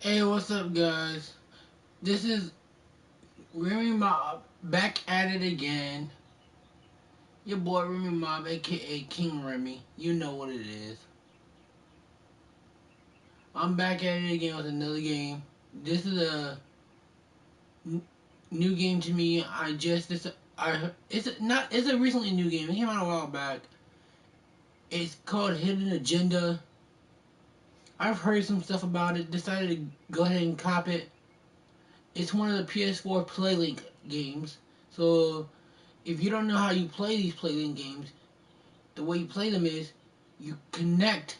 Hey, what's up, guys? This is Remy Mob back at it again. Your boy Remy Mob, aka King Remy. You know what it is. I'm back at it again with another game. This is a new game to me. It's a recently new game. It came out a while back. It's called Hidden Agenda. I've heard some stuff about it. Decided to go ahead and cop it. It's one of the PS4 PlayLink games. So if you don't know how you play these PlayLink games, the way you play them is you connect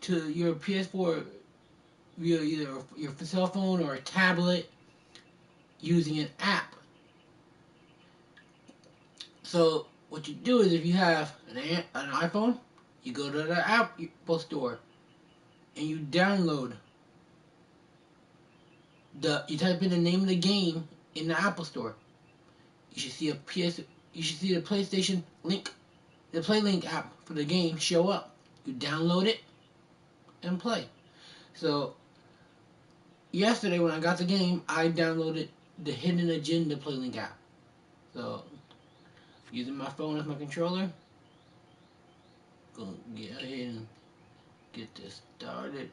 to your PS4 via either your cell phone or a tablet using an app. So what you do is if you have an iPhone, you go to the Apple Store and you download you type in the name of the game in the Apple Store. You should see you should see the PlayStation link, the PlayLink app for the game show up. You download it and play. So yesterday when I got the game, I downloaded the Hidden Agenda PlayLink app. So using my phone as my controller, gonna get ahead and get this started.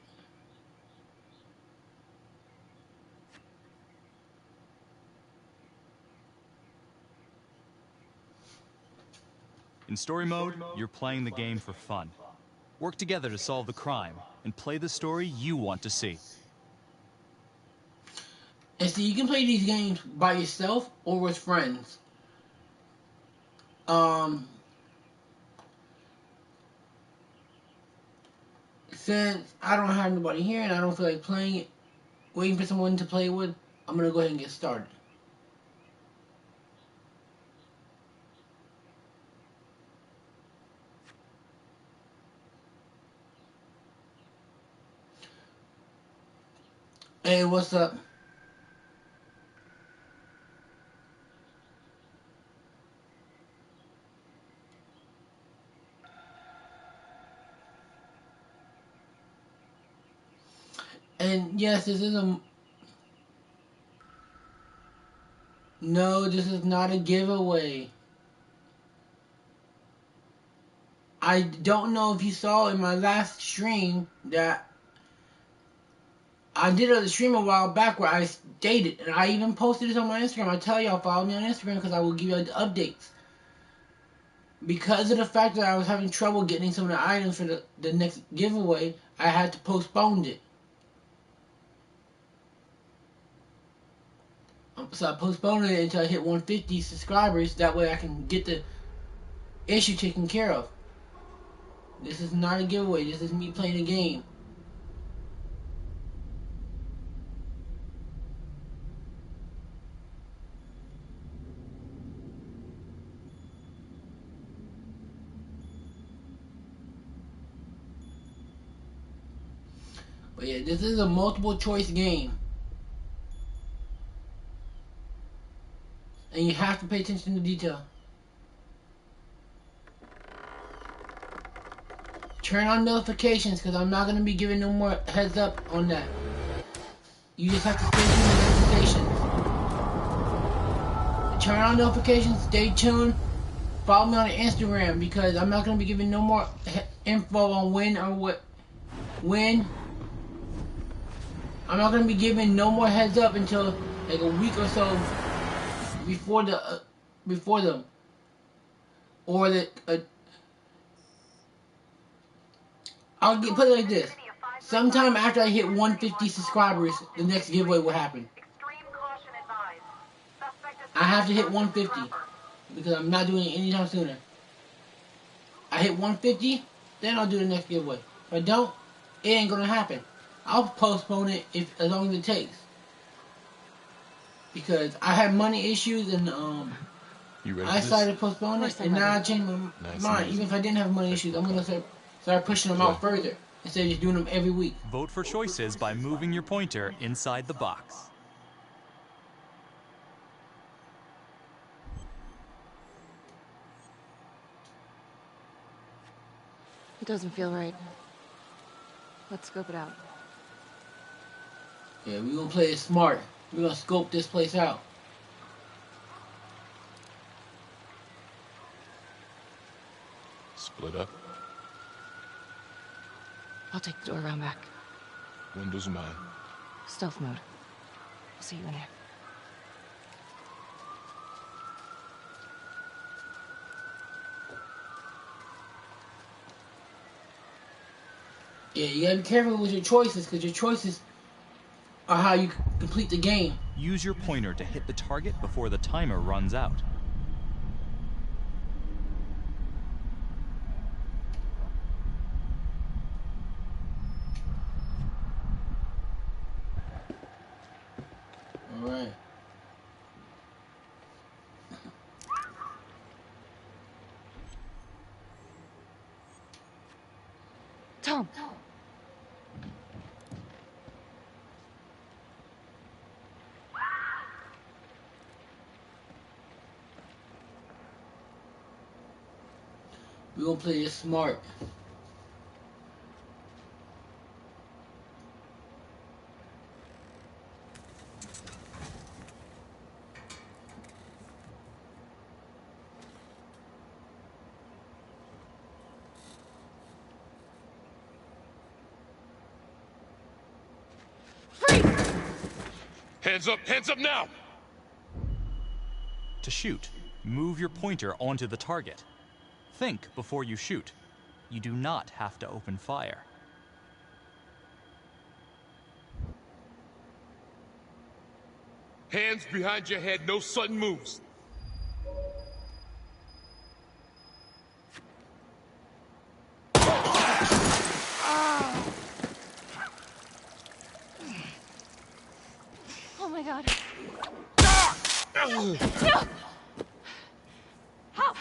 In story mode, you're playing the game for fun. Work together to solve the crime and play the story you want to see. And see, you can play these games by yourself or with friends. Um, since I don't have nobody here and I don't feel like playing it, waiting for someone to play with, I'm gonna go ahead and get started. Hey, what's up? And yes, this is a no. This is not a giveaway. I don't know if you saw in my last stream that I did a stream a while back where I stated, and I even posted this on my Instagram. I tell y'all, follow me on Instagram because I will give you updates. Because of the fact that I was having trouble getting some of the items for the next giveaway, I had to postpone it. So I postponed it until I hit 150 subscribers. That way I can get the issue taken care of. This is not a giveaway. This is me playing a game. But yeah, this is a multiple choice game. And you have to pay attention to detail. Turn on notifications because I'm not going to be giving no more heads up on that. You just have to stay tuned to notifications. Turn on notifications, stay tuned. Follow me on Instagram because I'm not going to be giving no more info on when or what. When. I'm not going to be giving no more heads up until like a week or so before before them. Or put it like this. Sometime after I hit 150 subscribers, the next giveaway will happen. I have to hit 150 because I'm not doing it anytime sooner. I hit 150, then I'll do the next giveaway. If I don't, it ain't gonna happen. I'll postpone it as long as it takes. Because I had money issues and I decided to postpone it, and now I changed my mind. Even if I didn't have money issues, I'm gonna start pushing them out further instead of just doing them every week. Vote for choices by moving your pointer inside the box. It doesn't feel right. Let's scope it out. Yeah, we gonna play it smart. We gonna scope this place out. Split up. I'll take the door around back. Windows mine. Stealth mode. I'll see you in there. Yeah, you gotta be careful with your choices, because your choices are how you complete the game. Use your pointer to hit the target before the timer runs out. Alright. Tom! We gonna play this smart. Hands up now! To shoot, move your pointer onto the target. Think before you shoot. You do not have to open fire. Hands behind your head, no sudden moves. Oh my god. No! Help! Help!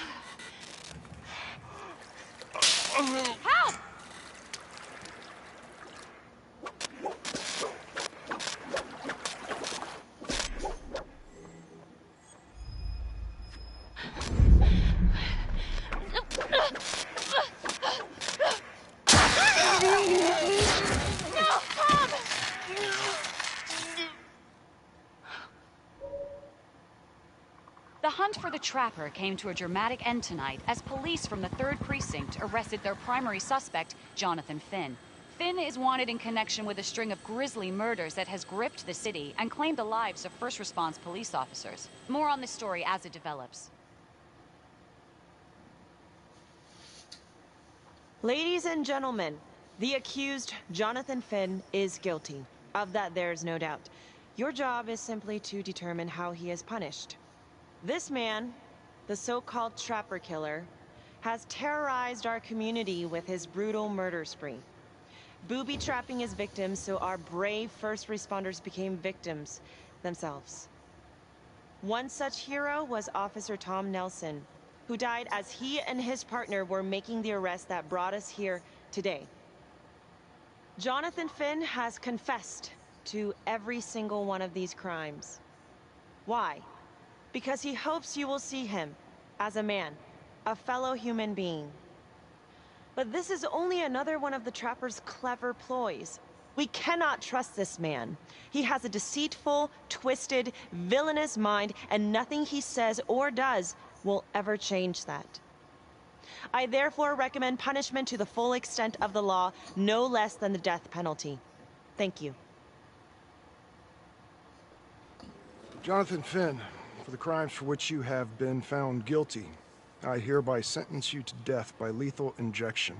The hunt for the Trapper came to a dramatic end tonight as police from the 3rd Precinct arrested their primary suspect, Jonathan Finn. Finn is wanted in connection with a string of grisly murders that has gripped the city and claimed the lives of first response police officers. More on this story as it develops. Ladies and gentlemen, the accused, Jonathan Finn, is guilty. Of that, there's no doubt. Your job is simply to determine how he is punished. This man, the so-called Trapper Killer, has terrorized our community with his brutal murder spree. Booby-trapping his victims so our brave first responders became victims themselves. One such hero was Officer Tom Nelson, who died as he and his partner were making the arrest that brought us here today. Jonathan Finn has confessed to every single one of these crimes. Why? Because he hopes you will see him as a man, a fellow human being. But this is only another one of the Trapper's clever ploys. We cannot trust this man. He has a deceitful, twisted, villainous mind, and nothing he says or does will ever change that. I therefore recommend punishment to the full extent of the law, no less than the death penalty. Thank you. Jonathan Finn, for the crimes for which you have been found guilty, I hereby sentence you to death by lethal injection.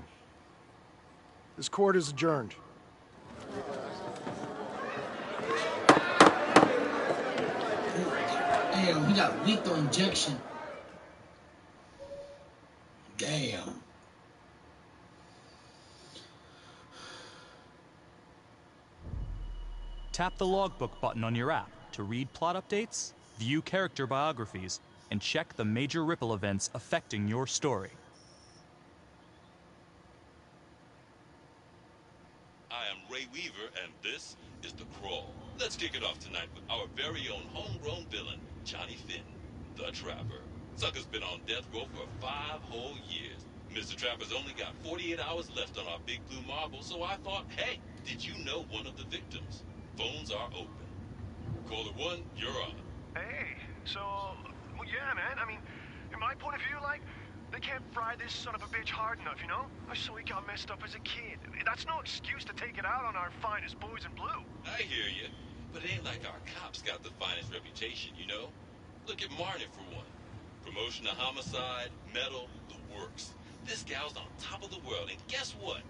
This court is adjourned. Damn, he got lethal injection. Damn. Tap the logbook button on your app to read plot updates, view character biographies, and check the major ripple events affecting your story. I am Ray Weaver, and this is The Crawl. Let's kick it off tonight with our very own homegrown villain, Johnny Finn, the Trapper. Sucker's been on death row for 5 whole years. Mr. Trapper's only got 48 hours left on our big blue marble, so I thought, hey, did you know one of the victims? Phones are open. Caller 1, you're on. Hey, so, well, yeah, man. I mean, in my point of view, like, they can't fry this son of a bitch hard enough, you know? So he got messed up as a kid. That's no excuse to take it out on our finest boys in blue. I hear you, but it ain't like our cops got the finest reputation, you know? Look at Marnie for one. Promotion to homicide, medal, the works. This gal's on top of the world, and guess what?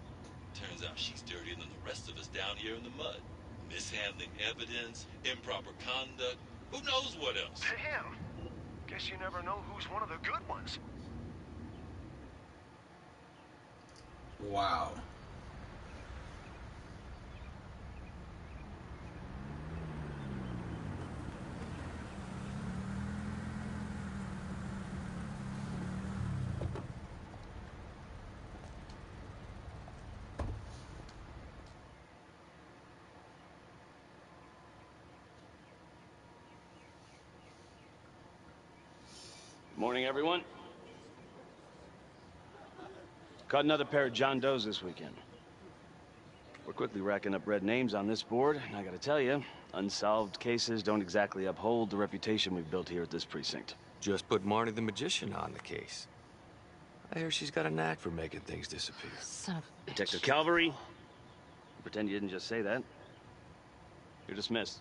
Turns out she's dirtier than the rest of us down here in the mud. Mishandling evidence, improper conduct, who knows what else? Damn. Guess you never know who's one of the good ones. Wow. Morning, everyone. Caught another pair of John Does this weekend. We're quickly racking up red names on this board, and I gotta tell you, unsolved cases don't exactly uphold the reputation we've built here at this precinct. Just put Marnie the Magician on the case. I hear she's got a knack for making things disappear. Son of a bitch. Detective Calvary, pretend you didn't just say that. You're dismissed.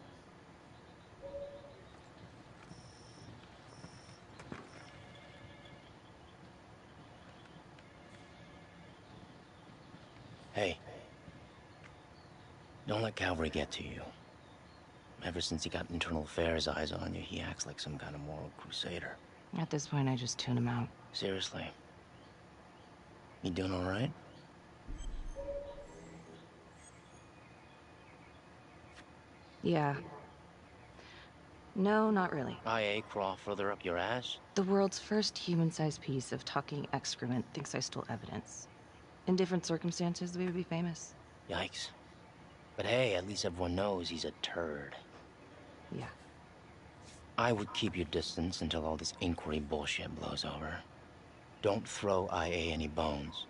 Hey, don't let Calvary get to you. Ever since he got internal affairs eyes on you, he acts like some kind of moral crusader. At this point, I just tune him out. Seriously. You doing all right? Yeah. No, not really. IA crawl further up your ass? The world's first human-sized piece of talking excrement thinks I stole evidence. In different circumstances, we would be famous. Yikes. But hey, at least everyone knows he's a turd. Yeah. I would keep your distance until all this inquiry bullshit blows over. Don't throw IA any bones.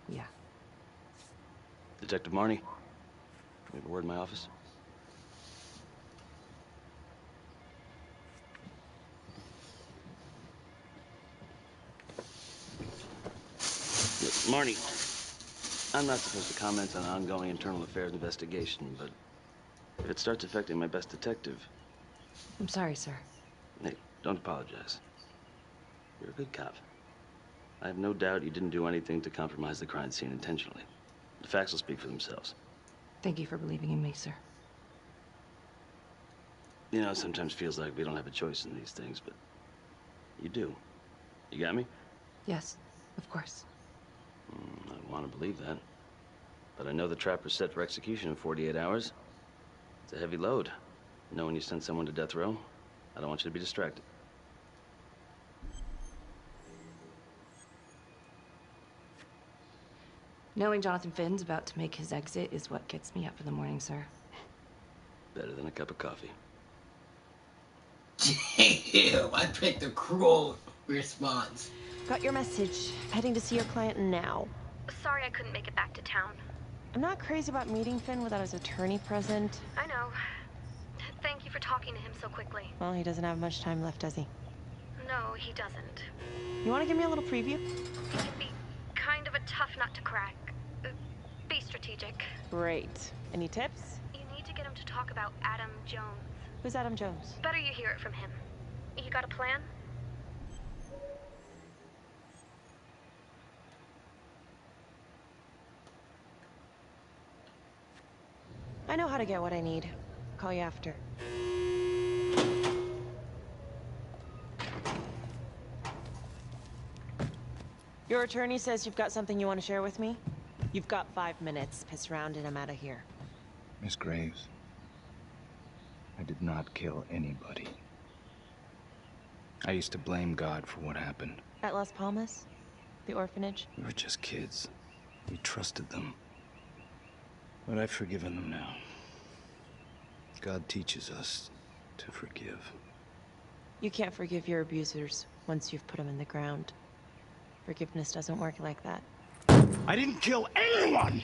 Yeah. Detective Marnie, we have a word in my office. Look, Marnie, I'm not supposed to comment on ongoing internal affairs investigation, but if it starts affecting my best detective... I'm sorry, sir. Hey, don't apologize. You're a good cop. I have no doubt you didn't do anything to compromise the crime scene intentionally. The facts will speak for themselves. Thank you for believing in me, sir. You know, it sometimes feels like we don't have a choice in these things, but you do. You got me? Yes, of course. I want to believe that. But I know the trapper's set for execution in 48 hours. It's a heavy load. Knowing you sent someone to death row, I don't want you to be distracted. Knowing Jonathan Finn's about to make his exit is what gets me up in the morning, sir. Better than a cup of coffee. Damn, I picked the cruel response. Got your message. Heading to see your client now. Sorry I couldn't make it back to town. I'm not crazy about meeting Finn without his attorney present. I know. Thank you for talking to him so quickly. Well, he doesn't have much time left, does he? No, he doesn't. You want to give me a little preview? He can be kind of a tough nut to crack. Be strategic. Great. Any tips? You need to get him to talk about Adam Jones. Who's Adam Jones? Better you hear it from him. You got a plan? I know how to get what I need. Call you after. Your attorney says you've got something you want to share with me? You've got 5 minutes. Piss around and I'm out of here. Miss Graves, I did not kill anybody. I used to blame God for what happened. At Las Palmas? The orphanage? We were just kids. We trusted them. But I've forgiven them now. God teaches us to forgive. You can't forgive your abusers once you've put them in the ground. Forgiveness doesn't work like that. I didn't kill anyone!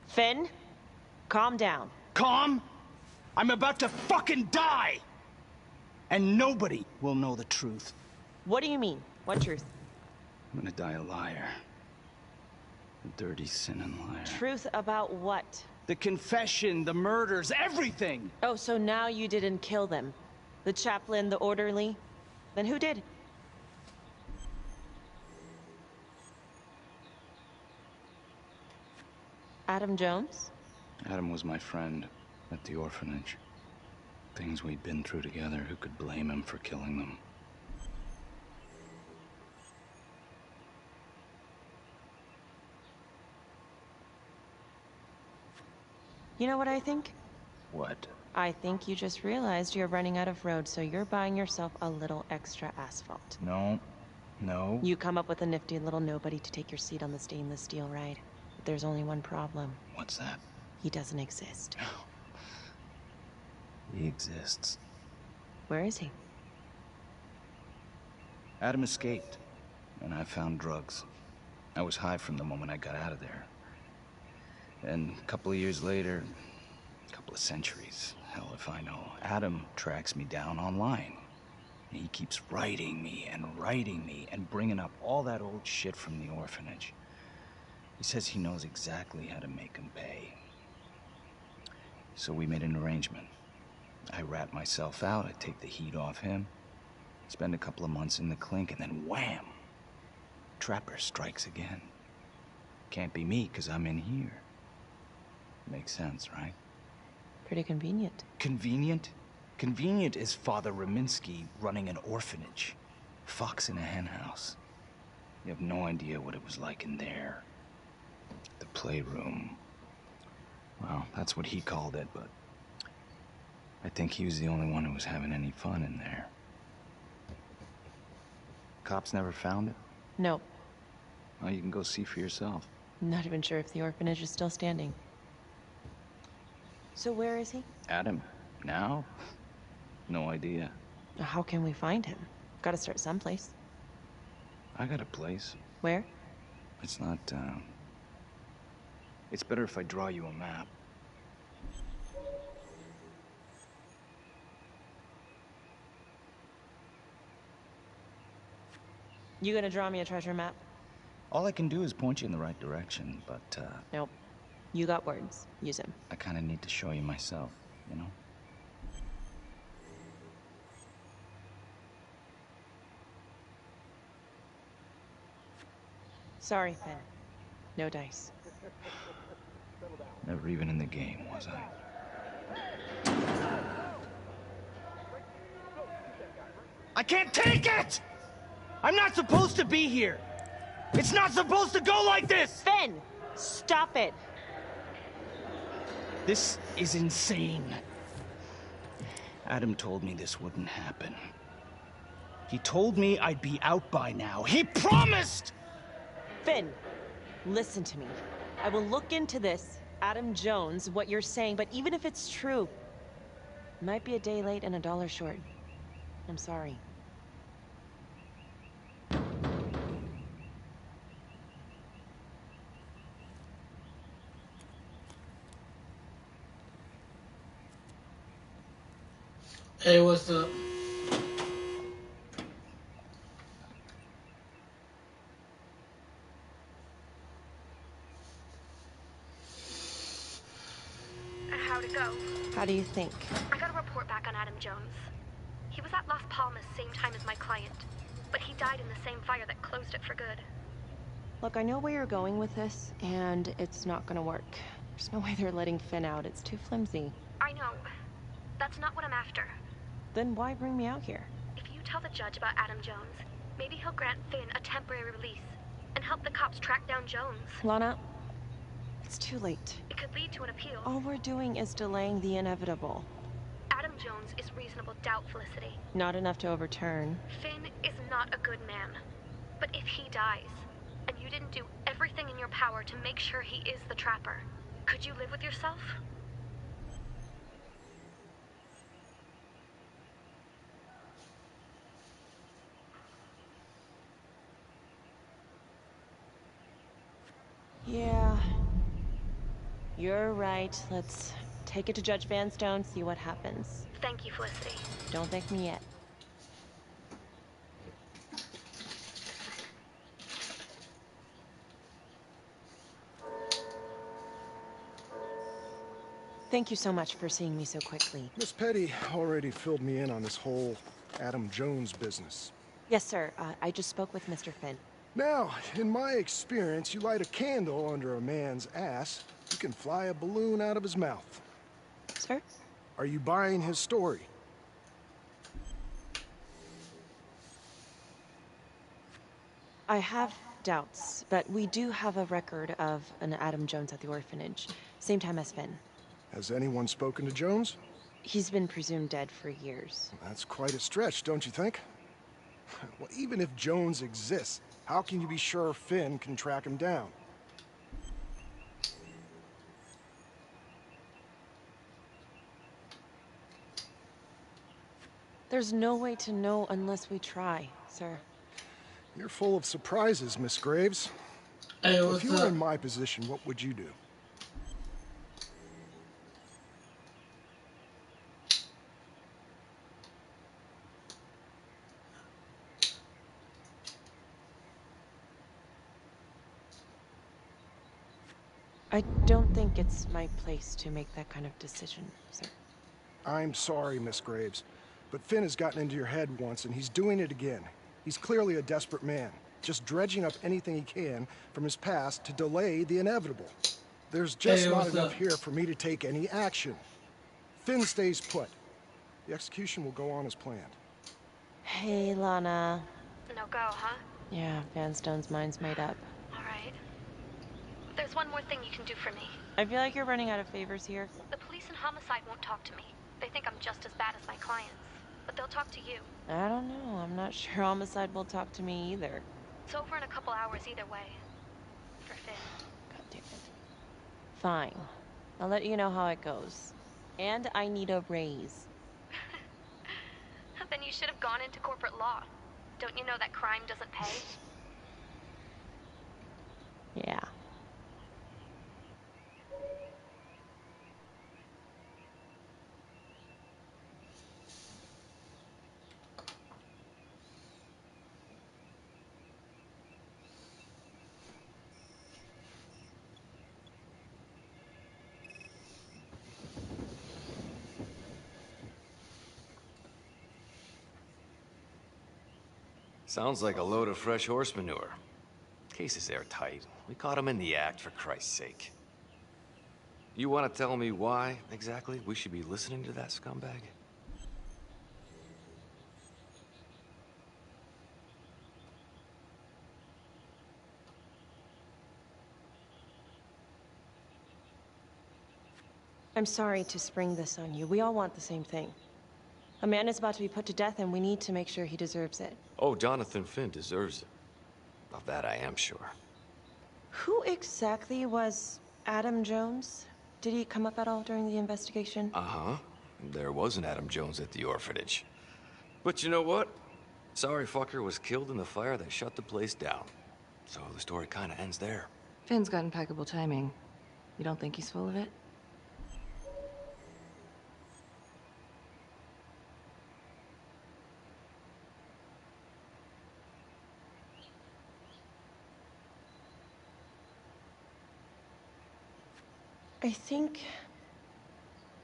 Finn, calm down. Calm? I'm about to fucking die! And nobody will know the truth. What do you mean? What truth? I'm gonna die a liar. A dirty, sinning liar. Truth about what? The confession, the murders, everything! Oh, so now you didn't kill them? The chaplain, the orderly? Then who did? Adam Jones? Adam was my friend at the orphanage. Things we'd been through together, who could blame him for killing them? You know what I think? What? I think you just realized you're running out of road, so you're buying yourself a little extra asphalt. No. No. You come up with a nifty little nobody to take your seat on the stainless steel ride. But there's only one problem. What's that? He doesn't exist. He exists. Where is he? Adam escaped, and I found drugs. I was high from the moment I got out of there. And a couple of years later, a couple of centuries, hell if I know, Adam tracks me down online. And he keeps writing me and bringing up all that old shit from the orphanage. He says he knows exactly how to make him pay. So we made an arrangement. I rat myself out, I take the heat off him, spend a couple of months in the clink, and then wham! Trapper strikes again. Can't be me, 'cause I'm in here. Makes sense, right? Pretty convenient. Convenient? Convenient is Father Raminsky running an orphanage. Fox in a henhouse. You have no idea what it was like in there. The playroom. Well, that's what he called it, but I think he was the only one who was having any fun in there. Cops never found it? Nope. Well, you can go see for yourself. Not even sure if the orphanage is still standing. So where is he? Adam, now? No idea. How can we find him? Gotta start someplace. I got a place. Where? It's not, It's better if I draw you a map. You gonna draw me a treasure map? All I can do is point you in the right direction, but, Nope. You got words. Use them. I kinda need to show you myself, you know? Sorry, Finn. No dice. Never even in the game, was I? I can't take it! I'm not supposed to be here! It's not supposed to go like this! Finn! Stop it! This is insane. Adam told me this wouldn't happen. He told me I'd be out by now. He promised! Finn, listen to me. I will look into this, Adam Jones, what you're saying, but even if it's true, it might be a day late and $1 short. I'm sorry. Hey, what's up? How'd it go? How do you think? I got a report back on Adam Jones. He was at Las Palmas same time as my client, but he died in the same fire that closed it for good. Look, I know where you're going with this, and it's not gonna work. There's no way they're letting Finn out. It's too flimsy. I know. That's not what I'm after. Then why bring me out here? If you tell the judge about Adam Jones, maybe he'll grant Finn a temporary release and help the cops track down Jones. Lana, it's too late. It could lead to an appeal. All we're doing is delaying the inevitable. Adam Jones is reasonable doubt, Felicity. Not enough to overturn. Finn is not a good man. But if he dies, and you didn't do everything in your power to make sure he is the trapper, could you live with yourself? Yeah. You're right. Let's take it to Judge Vanstone, see what happens. Thank you, Felicity. Don't thank me yet. Thank you so much for seeing me so quickly. Miss Petty already filled me in on this whole Adam Jones business. Yes, sir. I just spoke with Mr. Finn. Now, in my experience, you light a candle under a man's ass, you can fly a balloon out of his mouth. Sir? Are you buying his story? I have doubts, but we do have a record of an Adam Jones at the orphanage. Same time as Finn. Has anyone spoken to Jones? He's been presumed dead for years. That's quite a stretch, don't you think? Well, even if Jones exists, how can you be sure Finn can track him down? There's no way to know unless we try, sir. You're full of surprises, Miss Graves. Hey, if you were in my position, what would you do? I don't think it's my place to make that kind of decision, sir. I'm sorry, Miss Graves, but Finn has gotten into your head once, and he's doing it again. He's clearly a desperate man, just dredging up anything he can from his past to delay the inevitable. There's just not enough here for me to take any action. Finn stays put. The execution will go on as planned. Hey, Lana. No go, huh? Yeah, Vanstone's mind's made up. All right. There's one more thing you can do for me. I feel like you're running out of favors here. The police and homicide won't talk to me. They think I'm just as bad as my clients. But they'll talk to you. I don't know. I'm not sure homicide will talk to me either. It's over in a couple hours either way. For Finn. God damn it. Fine. I'll let you know how it goes. And I need a raise. Then you should have gone into corporate law. Don't you know that crime doesn't pay? Yeah. Sounds like a load of fresh horse manure. Case is airtight. We caught him in the act, for Christ's sake. You want to tell me why, exactly, we should be listening to that scumbag? I'm sorry to spring this on you. We all want the same thing. A man is about to be put to death, and we need to make sure he deserves it. Oh, Jonathan Finn deserves it. Of that I am sure. Who exactly was Adam Jones? Did he come up at all during the investigation? Uh-huh. There was an Adam Jones at the orphanage. But you know what? Sorry fucker was killed in the fire that shut the place down. So the story kind of ends there. Finn's got impeccable timing. You don't think he's full of it?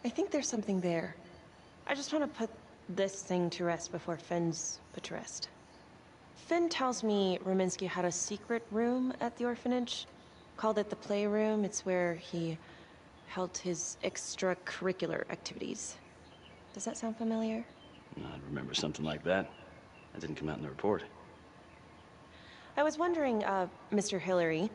I think there's something there. I just want to put this thing to rest before Finn's put to rest. Finn tells me Rominsky had a secret room at the orphanage. Called it the playroom. It's where he held his extracurricular activities. Does that sound familiar? I remember something like that. That didn't come out in the report. I was wondering, Mr. Hillary,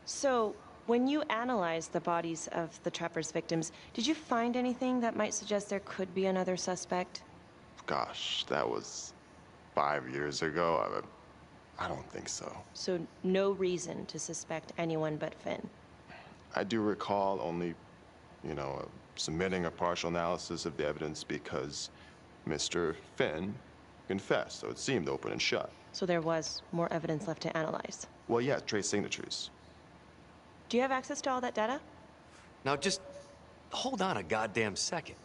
so when you analyzed the bodies of the Trapper's victims, did you find anything that might suggest there could be another suspect? Gosh, that was 5 years ago. I don't think so. So no reason to suspect anyone but Finn? I do recall only, submitting a partial analysis of the evidence because Mr. Finn confessed, so it seemed open and shut. So there was more evidence left to analyze? Well, yeah, trace signatures. Do you have access to all that data? Now just hold on a goddamn second.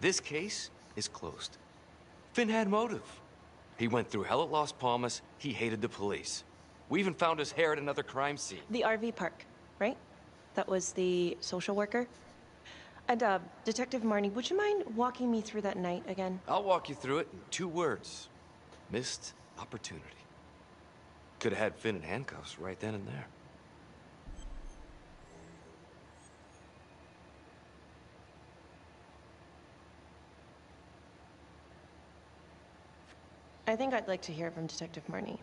This case is closed. Finn had motive. He went through hell at Las Palmas. He hated the police. We even found his hair at another crime scene. The RV park, right? That was the social worker? And, Detective Marnie, would you mind walking me through that night again? I'll walk you through it in 2 words. Missed opportunity. Could have had Finn in handcuffs right then and there. I think I'd like to hear from Detective Marnie,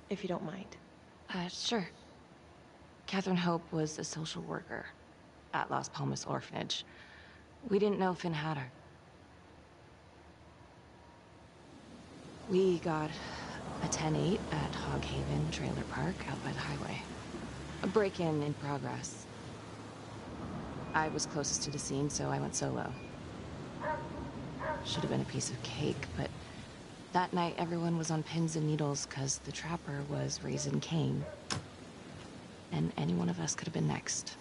if you don't mind. Sure. Catherine Hope was a social worker at Las Palmas Orphanage. We didn't know Finn had her. We got a 10-8 at Hog Haven Trailer Park out by the highway. A break-in in progress. I was closest to the scene, so I went solo. Should have been a piece of cake, but that night everyone was on pins and needles because the trapper was raising Cain. And any one of us could have been next.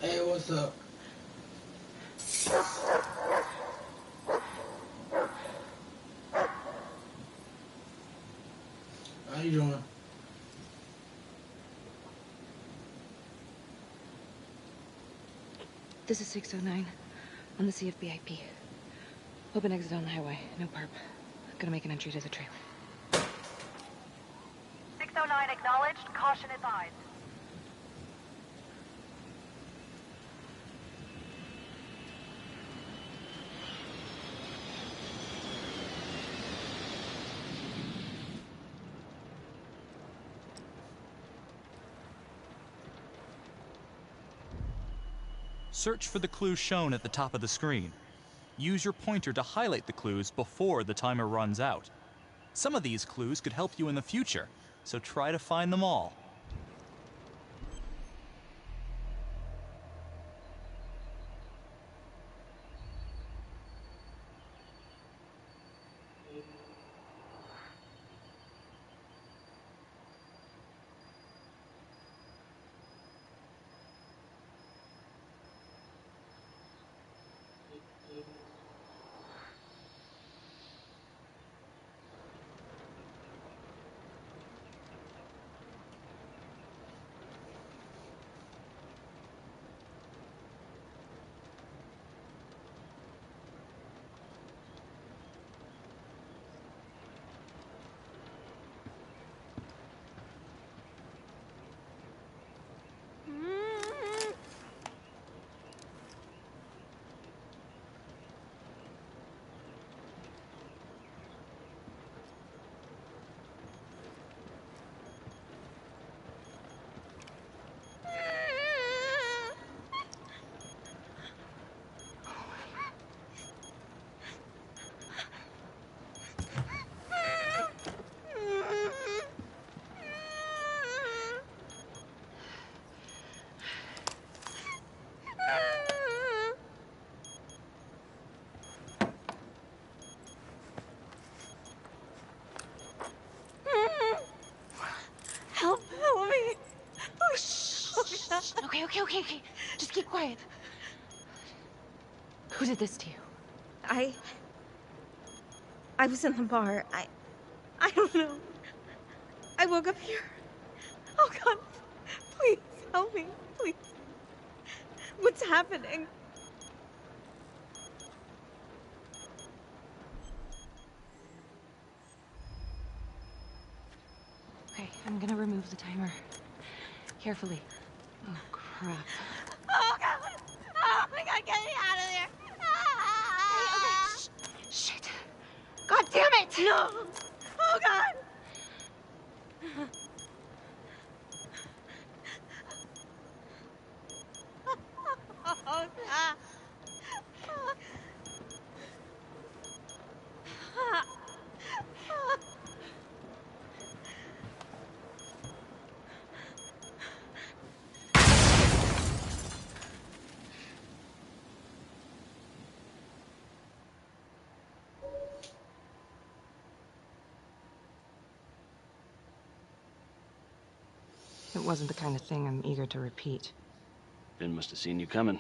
Hey, what's up? How you doing? This is 609 on the CFBIP. Open exit on the highway, no perp. Gonna make an entry to the trailer. 609 acknowledged. Caution advised. Search for the clues shown at the top of the screen. Use your pointer to highlight the clues before the timer runs out. Some of these clues could help you in the future, so try to find them all. Help me. Oh, shh. Okay. Just keep quiet. Who did this to you? I was in the bar. I don't know. I woke up here. Oh, God. Please, help me. Please. What's happening? Okay, I'm gonna remove the timer. Carefully. Oh, crap. Oh, God. Oh, my God. Get me out of there. Ah! No! Oh, God! Oh, God. It wasn't the kind of thing I'm eager to repeat. Finn must have seen you coming.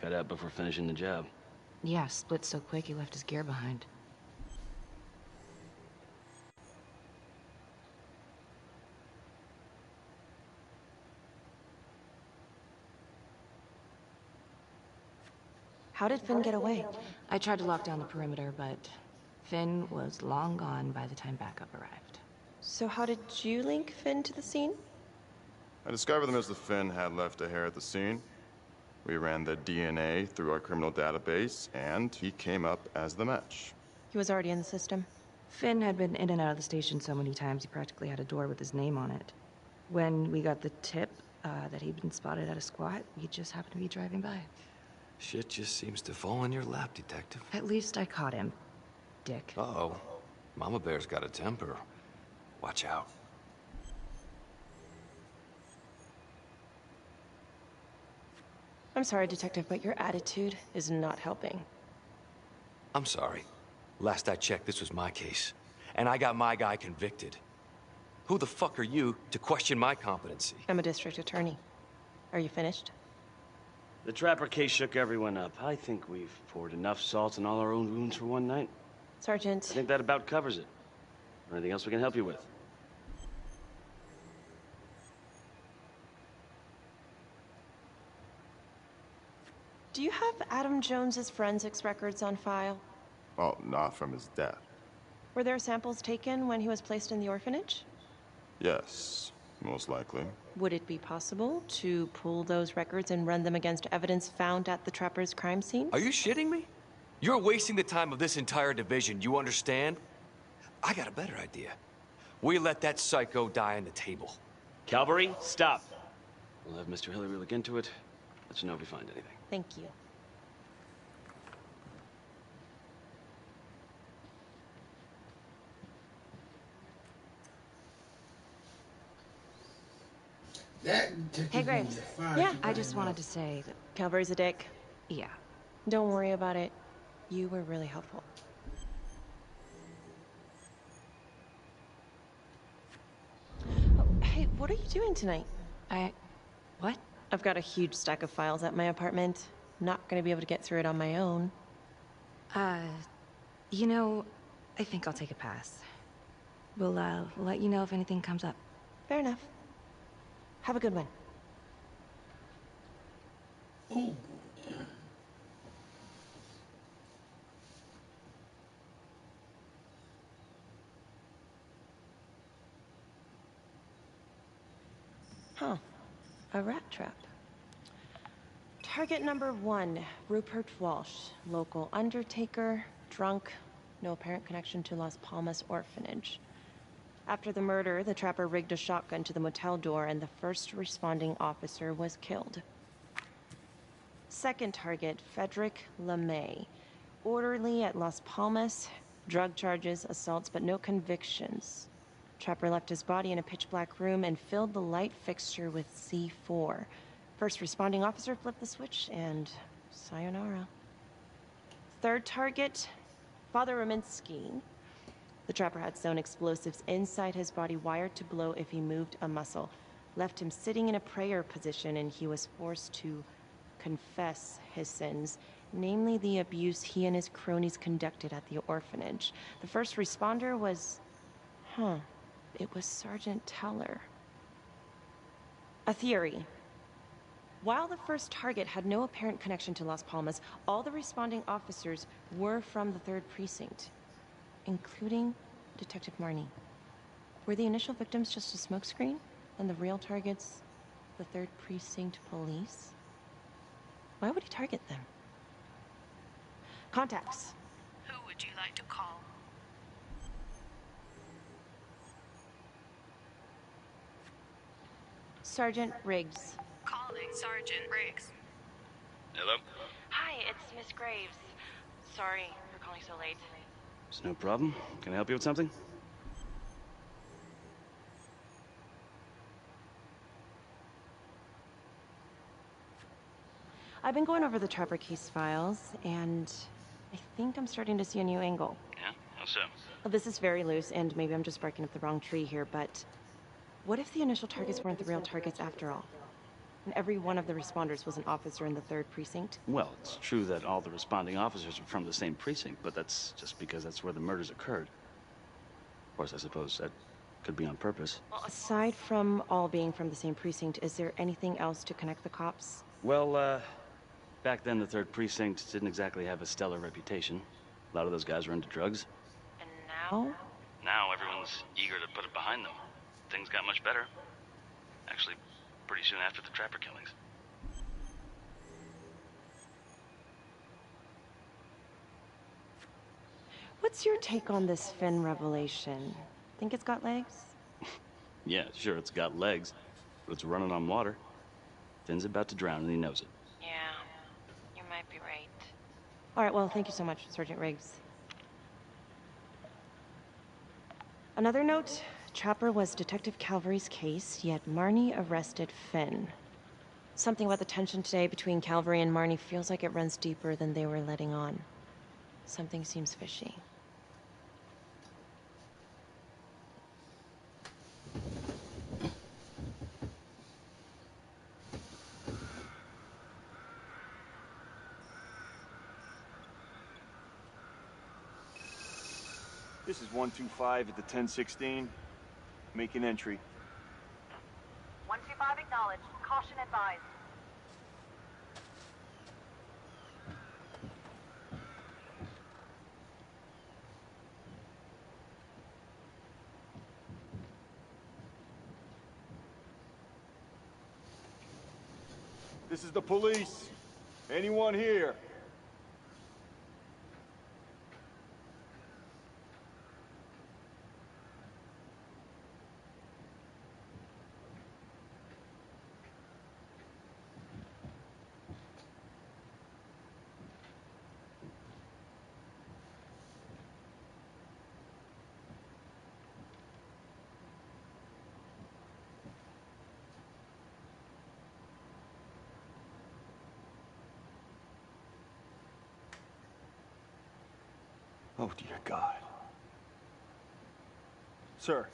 Got out before finishing the job. Yeah, split so quick he left his gear behind. How did Finn get away? I tried to lock down the perimeter, but Finn was long gone by the time backup arrived. So how did you link Finn to the scene? I discovered that Mr. Finn had left a hair at the scene. We ran the DNA through our criminal database, and he came up as the match. He was already in the system. Finn had been in and out of the station so many times he practically had a door with his name on it. When we got the tip that he'd been spotted at a squat, we just happened to be driving by. Shit just seems to fall in your lap, Detective. At least I caught him, Dick. Uh-oh. Mama Bear's got a temper. Watch out. I'm sorry, Detective, but your attitude is not helping. I'm sorry. Last I checked, this was my case. And I got my guy convicted. Who the fuck are you to question my competency? I'm a district attorney. Are you finished? The Trapper case shook everyone up. I think we've poured enough salt in all our own wounds for one night. Sergeant. I think that about covers it. Anything else we can help you with? Do you have Adam Jones's forensics records on file? Oh, not from his death. Were there samples taken when he was placed in the orphanage? Yes, most likely. Would it be possible to pull those records and run them against evidence found at the Trapper's crime scene? Are you shitting me? You're wasting the time of this entire division, you understand? I got a better idea. We let that psycho die on the table. Calvary, stop. We'll have Mr. Hillary look into it. Let you know if we find anything. Thank you. Hey, Graves. Yeah? I just wanted to say that... Calvary's a dick. Yeah. Don't worry about it. You were really helpful. Oh, hey, what are you doing tonight? What? I've got a huge stack of files at my apartment. Not gonna be able to get through it on my own. You know, I think I'll take a pass. We'll let you know if anything comes up. Fair enough. Have a good one. Ooh. Huh. A rat trap. Target number 1, Rupert Walsh, local undertaker, drunk, no apparent connection to Las Palmas orphanage. After the murder, the Trapper rigged a shotgun to the motel door and the first responding officer was killed. Second target, Frederick LeMay, orderly at Las Palmas, drug charges, assaults, but no convictions. Trapper left his body in a pitch-black room and filled the light fixture with C4. First responding officer flipped the switch, and sayonara. Third target, Father Rominsky. The Trapper had sewn explosives inside his body, wired to blow if he moved a muscle. Left him sitting in a prayer position, and he was forced to confess his sins, namely the abuse he and his cronies conducted at the orphanage. The first responder was... it was Sergeant Teller. A theory. While the first target had no apparent connection to Las Palmas, all the responding officers were from the 3rd Precinct, including Detective Marnie. Were the initial victims just a smokescreen, and the real targets the 3rd Precinct police? Why would he target them? Contacts. Who would you like to call? Sergeant Riggs. Calling Sergeant Riggs. Hello? Hi, it's Miss Graves. Sorry for calling so late. It's no problem. Can I help you with something? I've been going over the Trapper case files, and I think I'm starting to see a new angle. Yeah? How so? Well, this is very loose, and maybe I'm just barking up the wrong tree here, but what if the initial targets weren't the real targets after all? And every one of the responders was an officer in the 3rd Precinct? Well, it's true that all the responding officers are from the same precinct, but that's just because that's where the murders occurred. Of course, I suppose that could be on purpose. Well, aside from all being from the same precinct, is there anything else to connect the cops? Well, back then the 3rd Precinct didn't exactly have a stellar reputation. A lot of those guys were into drugs. And now? Now everyone's eager to put it behind them. Things got much better. Actually, pretty soon after the Trapper killings. What's your take on this Finn revelation? Think it's got legs? Yeah, sure, it's got legs, but it's running on water. Finn's about to drown and he knows it. Yeah, you might be right. All right, well, thank you so much, Sergeant Riggs. Another note, Trapper was Detective Calvary's case, yet Marnie arrested Finn. Something about the tension today between Calvary and Marnie feels like it runs deeper than they were letting on. Something seems fishy. This is 125 at the 1016. Make an entry. 125 acknowledged. Caution advised. This is the police. Anyone here? Oh, dear God. Sir,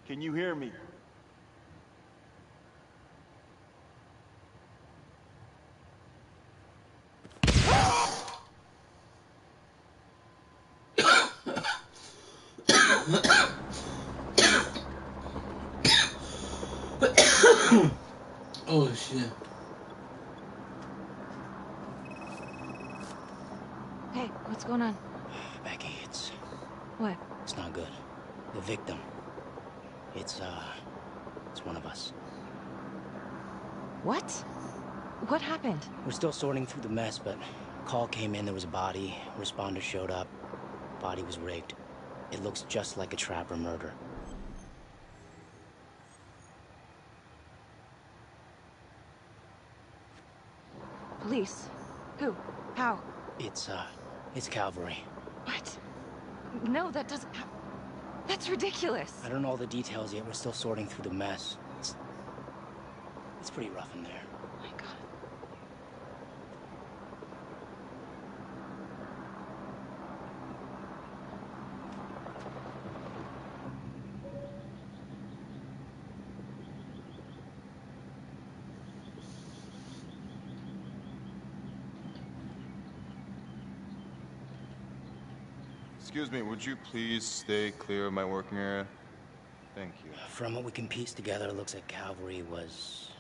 can you hear me? Oh, shit. Hey, what's going on? Becky, it's What? not good. The victim. It's one of us. What? What happened? We're still sorting through the mess, but call came in, there was a body. Responder showed up. Body was rigged. It looks just like a Trapper murder. Police? Who? How? It's Calvary. What? No, that doesn't... That's ridiculous. I don't know all the details yet. We're still sorting through the mess. It's pretty rough in there. Oh my God. Excuse me, would you please stay clear of my working area? Thank you. From what we can piece together, it looks like Calvary was,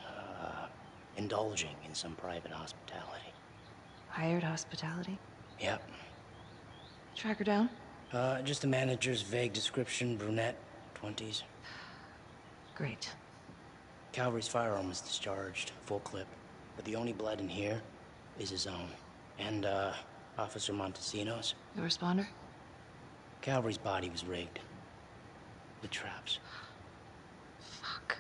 indulging in some private hospitality. Hired hospitality? Yep. Track her down? Just the manager's vague description, brunette, 20s. Great. Calvary's firearm was discharged, full clip. But the only blood in here is his own. And, Officer Montesino's. The responder? Calvary's body was rigged. With traps. Fuck.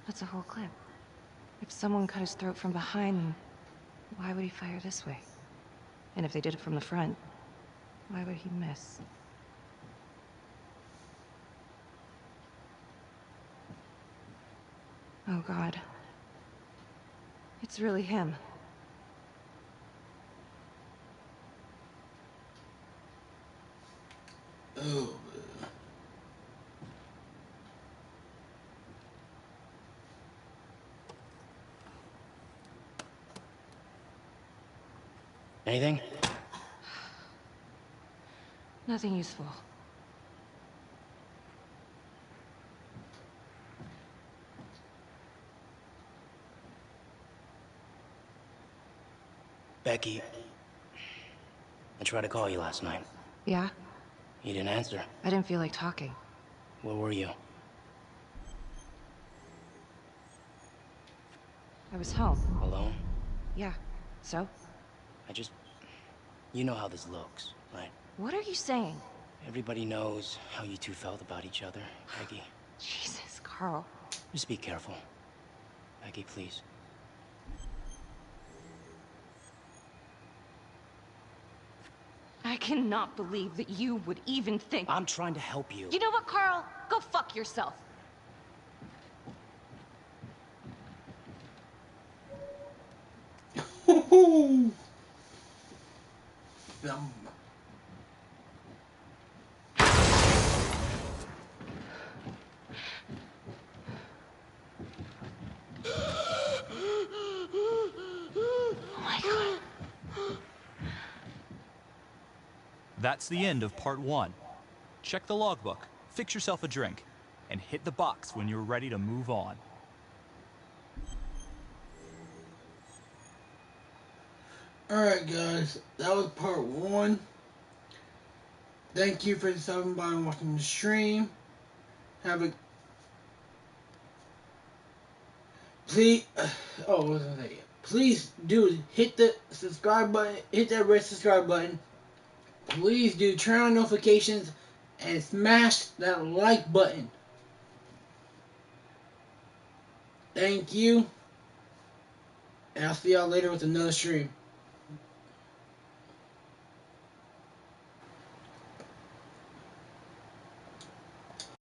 That's a whole clip. If someone cut his throat from behind, why would he fire this way? And if they did it from the front, why would he miss? Oh God. It's really him. Oh. Anything? Nothing useful. Becky, I tried to call you last night. Yeah? You didn't answer. I didn't feel like talking. Where were you? I was home. Alone? Yeah. So? You know how this looks, right? What are you saying? Everybody knows how you two felt about each other, Becky. Jesus, Carl. Just be careful. Becky, please. I cannot believe that you would even think... I'm trying to help you. You know what, Carl? Go fuck yourself. That's the end of part 1. Check the logbook, fix yourself a drink, and hit the box when you're ready to move on. Alright guys, that was part 1. Thank you for stopping by and watching the stream. Please, what was I saying? Please do hit the subscribe button, hit that red subscribe button. Please do turn on notifications and smash that like button. Thank you. And I'll see y'all later with another stream.